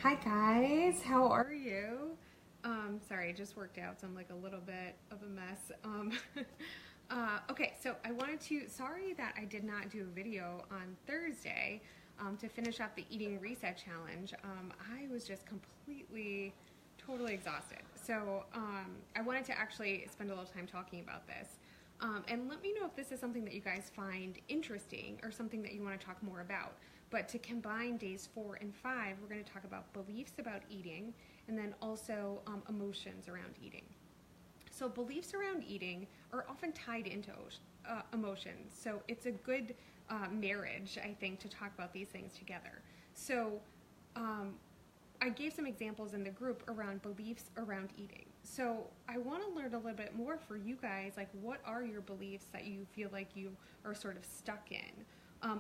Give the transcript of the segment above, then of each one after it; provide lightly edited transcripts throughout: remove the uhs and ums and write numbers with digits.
Hi guys, how are you? Sorry, I just worked out, so I'm like a little bit of a mess. Okay, so I wanted to, sorry that I did not do a video on Thursday to finish up the Eating Reset Challenge. I was just completely, totally exhausted. So I wanted to actually spend a little time talking about this. And let me know if this is something that you guys find interesting or something that you want to talk more about. But to combine days 4 and 5, we're going to talk about beliefs about eating and then also emotions around eating. So beliefs around eating are often tied into emotions. So it's a good marriage, I think, to talk about these things together. So I gave some examples in the group around beliefs around eating. So I want to learn a little bit more for you guys, like what are your beliefs that you feel like you are sort of stuck in?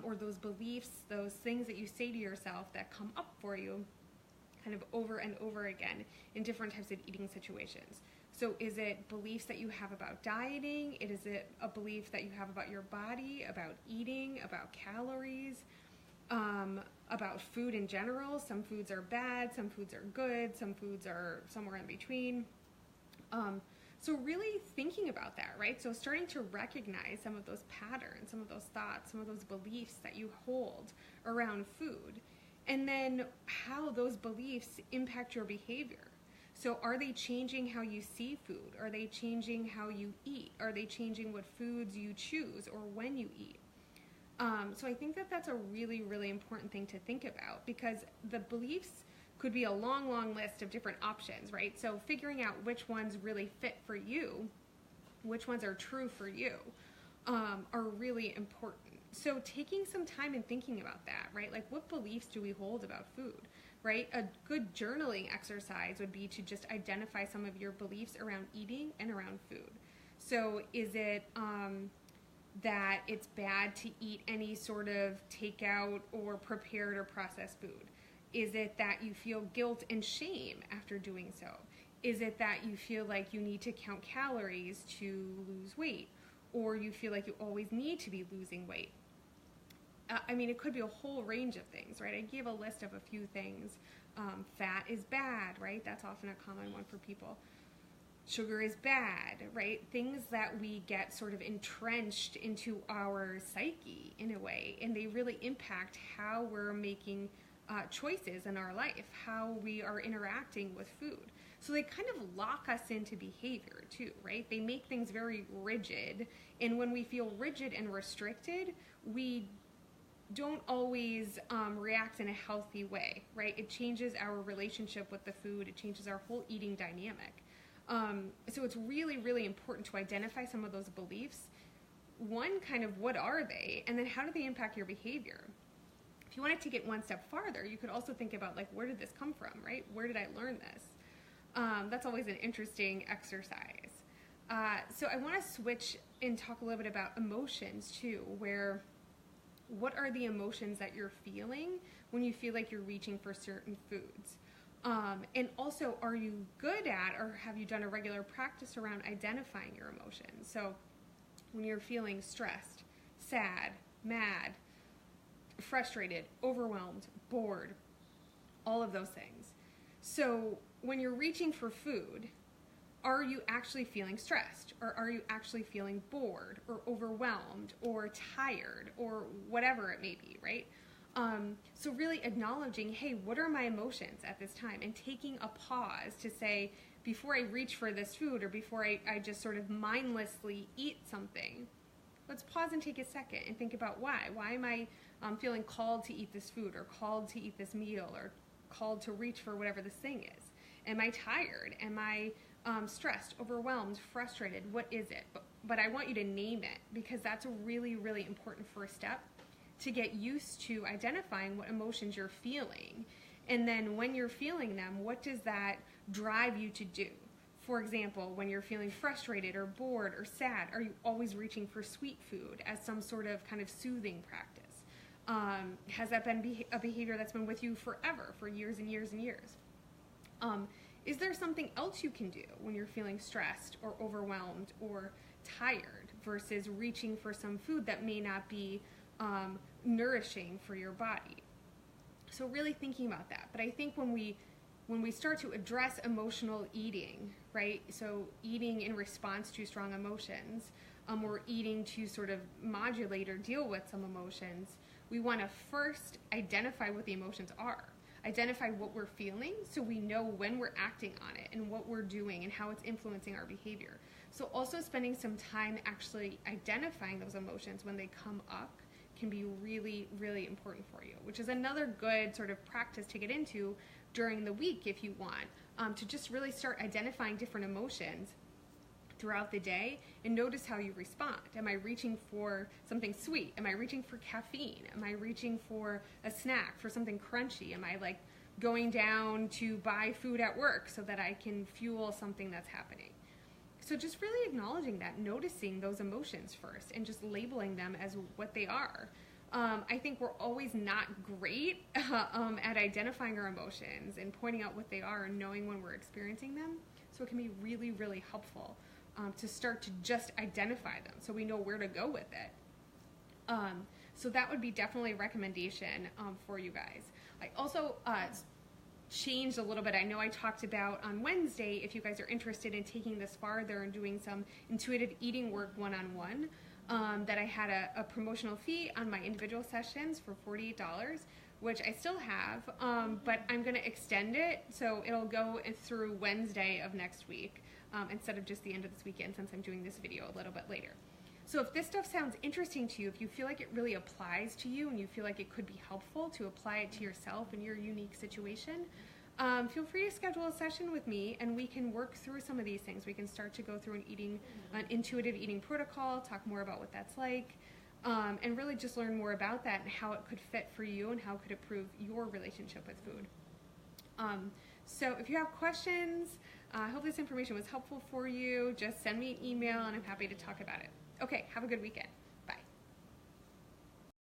Or those beliefs, those things that you say to yourself that come up for you kind of over and over again in different types of eating situations. So is it beliefs that you have about dieting? Is it a belief that you have about your body, about eating, about calories, about food in general? Some foods are bad, some foods are good, some foods are somewhere in between. So really thinking about that, right? So starting to recognize some of those patterns, some of those thoughts, some of those beliefs that you hold around food, and then how those beliefs impact your behavior. So are they changing how you see food? Are they changing how you eat? Are they changing what foods you choose or when you eat? So I think that that's a really, really important thing to think about because the beliefs could be a long, long list of different options, right? So figuring out which ones really fit for you, which ones are true for you, are really important. So taking some time and thinking about that, right? Like what beliefs do we hold about food, right? A good journaling exercise would be to just identify some of your beliefs around eating and around food. So is it that it's bad to eat any sort of takeout or prepared or processed food? Is it that you feel guilt and shame after doing so? Is it that you feel like you need to count calories to lose weight? Or you feel like you always need to be losing weight? I mean, it could be a whole range of things, right? I gave a list of a few things. Fat is bad, right? That's often a common one for people. Sugar is bad, right? Things that we get sort of entrenched into our psyche in a way, and they really impact how we're making choices in our life, how we are interacting with food. So they kind of lock us into behavior too, right? They make things very rigid, and when we feel rigid and restricted, we don't always react in a healthy way, right? It changes our relationship with the food, it changes our whole eating dynamic. So it's really, really important to identify some of those beliefs. One, kind of what are they, and then how do they impact your behavior? If you wanted to get one step farther, you could also think about like, where did this come from, right? Where did I learn this? That's always an interesting exercise. So I want to switch and talk a little bit about emotions too, where what are the emotions that you're feeling when you feel like you're reaching for certain foods? And also, are you good at or have you done a regular practice around identifying your emotions? So when you're feeling stressed, sad, mad, frustrated, overwhelmed, bored, all of those things. So when you're reaching for food, are you actually feeling stressed, or are you actually feeling bored or overwhelmed or tired or whatever it may be, right? So really acknowledging, hey, what are my emotions at this time, and taking a pause to say, before I reach for this food or before I just sort of mindlessly eat something, let's pause and take a second and think about why. Why am I feeling called to eat this food or called to eat this meal or called to reach for whatever this thing is? Am I tired? Am I stressed, overwhelmed, frustrated? What is it? But I want you to name it, because that's a really, really important first step to get used to identifying what emotions you're feeling. And then when you're feeling them, what does that drive you to do? For example, when you're feeling frustrated or bored or sad, are you always reaching for sweet food as some sort of kind of soothing practice? Has that been a behavior that's been with you forever, for years and years and years? Is there something else you can do when you're feeling stressed or overwhelmed or tired versus reaching for some food that may not be nourishing for your body? So really thinking about that. But I think when we start to address emotional eating, right? So eating in response to strong emotions, or eating to sort of modulate or deal with some emotions, we want to first identify what the emotions are. Identify what we're feeling so we know when we're acting on it and what we're doing and how it's influencing our behavior. So also spending some time actually identifying those emotions when they come up can be really, really important for you, which is another good sort of practice to get into during the week if you want, to just really start identifying different emotions throughout the day and notice how you respond. Am I reaching for something sweet? Am I reaching for caffeine? Am I reaching for a snack, for something crunchy? Am I like going down to buy food at work so that I can fuel something that's happening? So just really acknowledging that, noticing those emotions first and just labeling them as what they are. I think we're always not great at identifying our emotions and pointing out what they are and knowing when we're experiencing them. So it can be really, really helpful to start to just identify them so we know where to go with it. So that would be definitely a recommendation for you guys. I also changed a little bit. I know I talked about on Wednesday, if you guys are interested in taking this farther and doing some intuitive eating work one-on-one, that I had a promotional fee on my individual sessions for $48, which I still have, but I'm going to extend it so it'll go through Wednesday of next week instead of just the end of this weekend, since I'm doing this video a little bit later. So if this stuff sounds interesting to you, if you feel like it really applies to you and you feel like it could be helpful to apply it to yourself in your unique situation, feel free to schedule a session with me and we can work through some of these things. We can start to go through an intuitive eating protocol, talk more about what that's like, and really just learn more about that and how it could fit for you and how it could improve your relationship with food. So if you have questions, I hope this information was helpful for you. Just send me an email and I'm happy to talk about it. Okay, have a good weekend.